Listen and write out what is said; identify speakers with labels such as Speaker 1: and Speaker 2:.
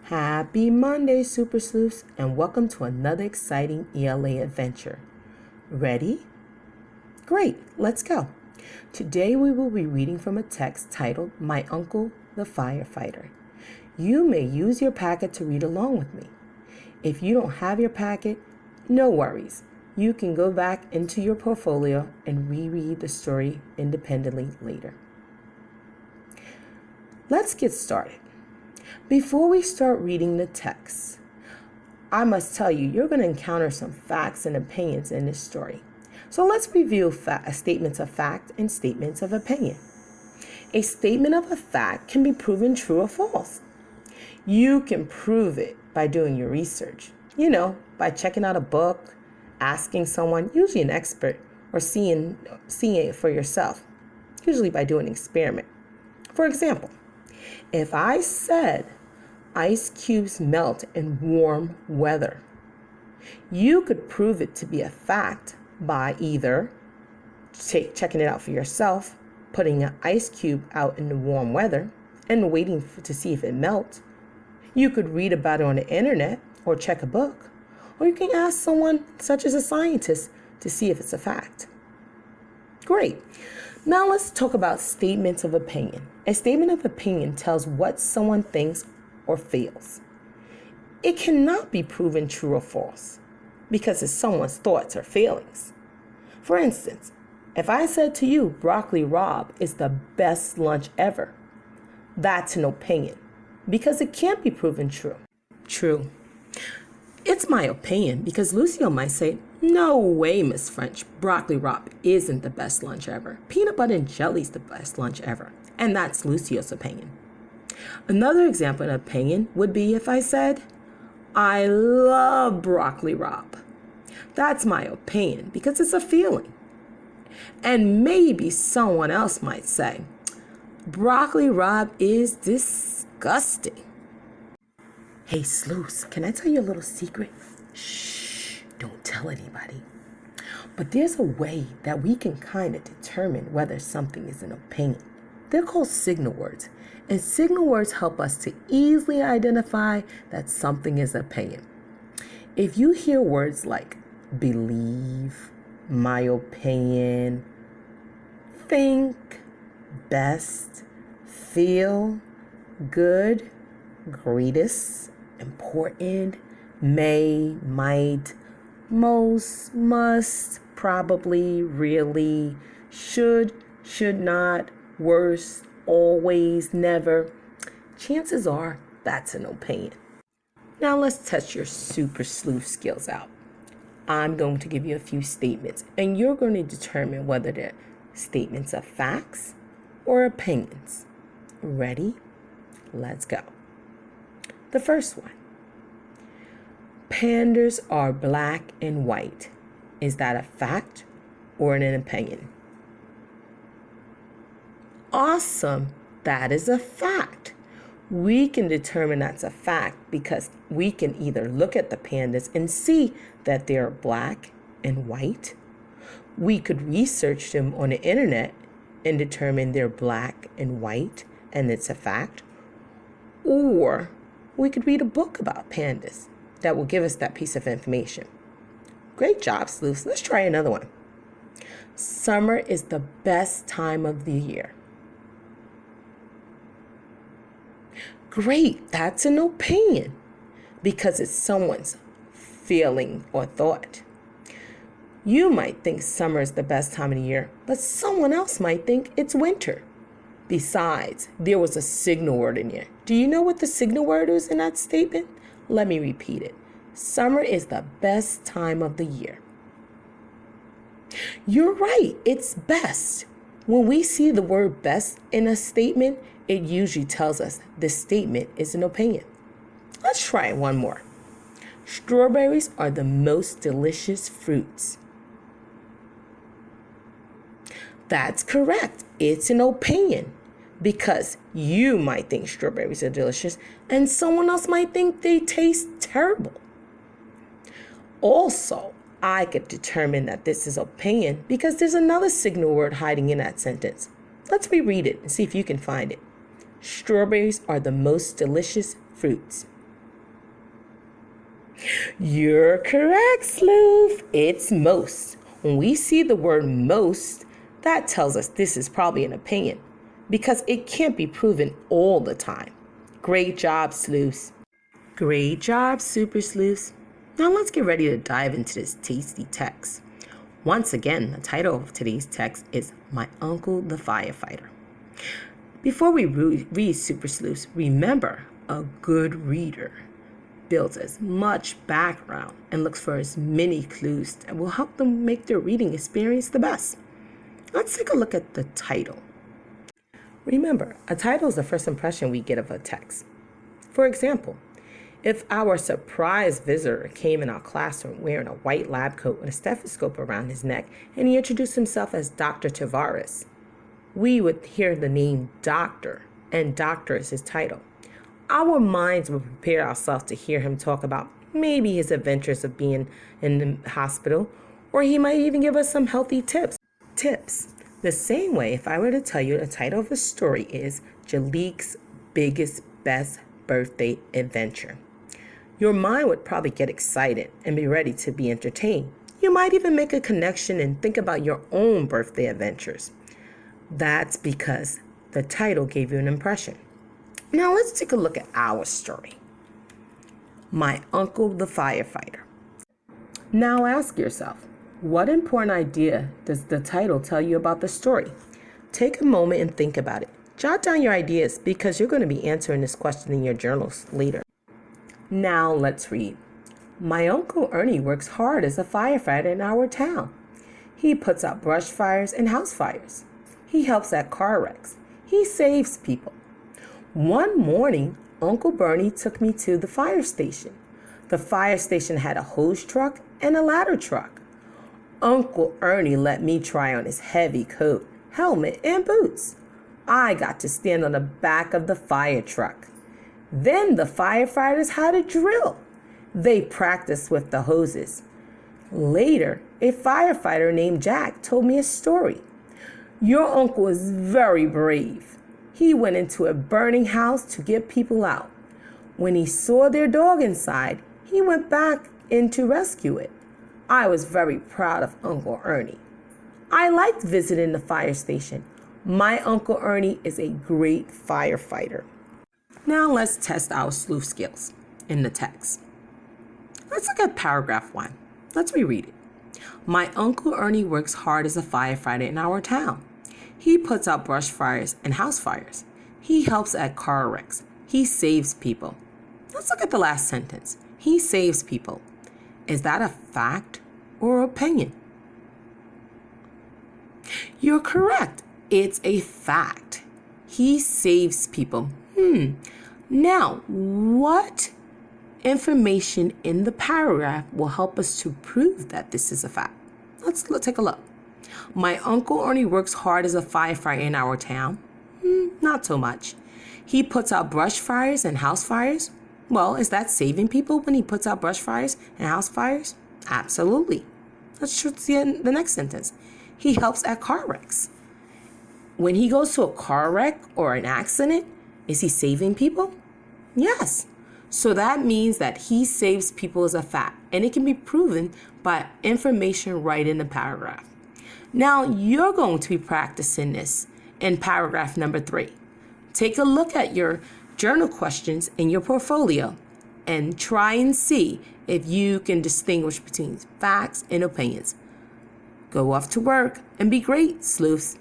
Speaker 1: Happy Monday, Super Sleuths, and welcome to another exciting ELA adventure. Ready? Great, let's go. Today we will be reading from a text titled My Uncle the Firefighter. You may use your packet to read along with me. If you don't have your packet, no worries. You can go back into your portfolio and reread the story independently later. Let's get started. Before we start reading the text, I must tell you, you're going to encounter some facts and opinions in this story. So let's review statements of fact and statements of opinion. A statement of a fact can be proven true or false. You can prove it by doing your research, by checking out a book, asking someone, usually an expert, or seeing it for yourself, usually by doing an experiment. For example, if I said ice cubes melt in warm weather, you could prove it to be a fact by either checking it out for yourself, putting an ice cube out in the warm weather, and waiting to see if it melts. You could read about it on the internet or check a book, or you can ask someone, such as a scientist, to see if it's a fact. Great. Now let's talk about statements of opinion. A statement of opinion tells what someone thinks or feels. It cannot be proven true or false because it's someone's thoughts or feelings. For instance, if I said to you, broccoli rabe is the best lunch ever, that's an opinion because it can't be proven true. True. It's my opinion because Lucio might say, no way, Miss French, broccoli rabe isn't the best lunch ever. Peanut butter and jelly's the best lunch ever. And that's Lucio's opinion. Another example of opinion would be if I said, I love broccoli rabe. That's my opinion because it's a feeling. And maybe someone else might say, broccoli rabe is disgusting. Hey, sleuths, can I tell you a little secret? Shh, don't tell anybody. But there's a way that we can kind of determine whether something is an opinion. They're called signal words. And signal words help us to easily identify that something is an opinion. If you hear words like believe, my opinion, think, best, feel, good, greatest, important, may, might, most, must, probably, really, should not, worst, always, never, chances are that's an opinion. Now let's test your super sleuth skills out. I'm going to give you a few statements and you're going to determine whether they're statements of facts or opinions. Ready? Let's go. The first one. Pandas are black and white. Is that a fact or an opinion? Awesome. That is a fact. We can determine that's a fact because we can either look at the pandas and see that they're black and white. We could research them on the internet and determine they're black and white and it's a fact. Or we could read a book about pandas that will give us that piece of information. Great job, sleuths. Let's try another one. Summer is the best time of the year. Great, that's an opinion because it's someone's feeling or thought. You might think summer is the best time of the year, but someone else might think it's winter. Besides, there was a signal word in here. Do you know what the signal word is in that statement? Let me repeat it. Summer is the best time of the year. You're right, it's best. When we see the word best in a statement, it usually tells us this statement is an opinion. Let's try one more. Strawberries are the most delicious fruits. That's correct. It's an opinion because you might think strawberries are delicious and someone else might think they taste terrible. Also, I could determine that this is opinion because there's another signal word hiding in that sentence. Let's reread it and see if you can find it. Strawberries are the most delicious fruits. You're correct, Sleuth. It's most. When we see the word most, that tells us this is probably an opinion because it can't be proven all the time. Great job, Sleuths. Great job, Super Sleuths. Now let's get ready to dive into this tasty text. Once again, the title of today's text is My Uncle the Firefighter. Before we read Super Sleuths, remember a good reader builds as much background and looks for as many clues that will help them make their reading experience the best. Let's take a look at the title. Remember, a title is the first impression we get of a text. For example, if our surprise visitor came in our classroom wearing a white lab coat with a stethoscope around his neck and he introduced himself as Dr. Tavares, we would hear the name Doctor, and Doctor is his title. Our minds would prepare ourselves to hear him talk about maybe his adventures of being in the hospital, or he might even give us some healthy tips. The same way, if I were to tell you the title of the story is Jaliek's Biggest Best Birthday Adventure, your mind would probably get excited and be ready to be entertained. You might even make a connection and think about your own birthday adventures. That's because the title gave you an impression. Now let's take a look at our story. My Uncle the Firefighter. Now ask yourself, what important idea does the title tell you about the story? Take a moment and think about it. Jot down your ideas because you're going to be answering this question in your journals later. Now let's read. My Uncle Ernie works hard as a firefighter in our town. He puts out brush fires and house fires. He helps at car wrecks. He saves people. One morning, Uncle Bernie took me to the fire station. The fire station had a hose truck and a ladder truck. Uncle Ernie let me try on his heavy coat, helmet, and boots. I got to stand on the back of the fire truck. Then the firefighters had a drill. They practiced with the hoses. Later, a firefighter named Jack told me a story. Your uncle is very brave. He went into a burning house to get people out. When he saw their dog inside, he went back in to rescue it. I was very proud of Uncle Ernie. I liked visiting the fire station. My Uncle Ernie is a great firefighter. Now let's test our sleuth skills in the text. Let's look at paragraph 1. Let's reread it. My Uncle Ernie works hard as a firefighter in our town. He puts out brush fires and house fires. He helps at car wrecks. He saves people. Let's look at the last sentence. He saves people. Is that a fact or opinion? You're correct. It's a fact. He saves people. Now, what information in the paragraph will help us to prove that this is a fact? Let's take a look. My Uncle Ernie works hard as a firefighter in our town. Not so much. He puts out brush fires and house fires. Well, is that saving people when he puts out brush fires and house fires? Absolutely. Let's see the next sentence. He helps at car wrecks. When he goes to a car wreck or an accident, is he saving people? Yes. So that means that he saves people as a fact, and it can be proven by information right in the paragraph. Now you're going to be practicing this in paragraph number 3. Take a look at your journal questions in your portfolio and try and see if you can distinguish between facts and opinions. Go off to work and be great, sleuths.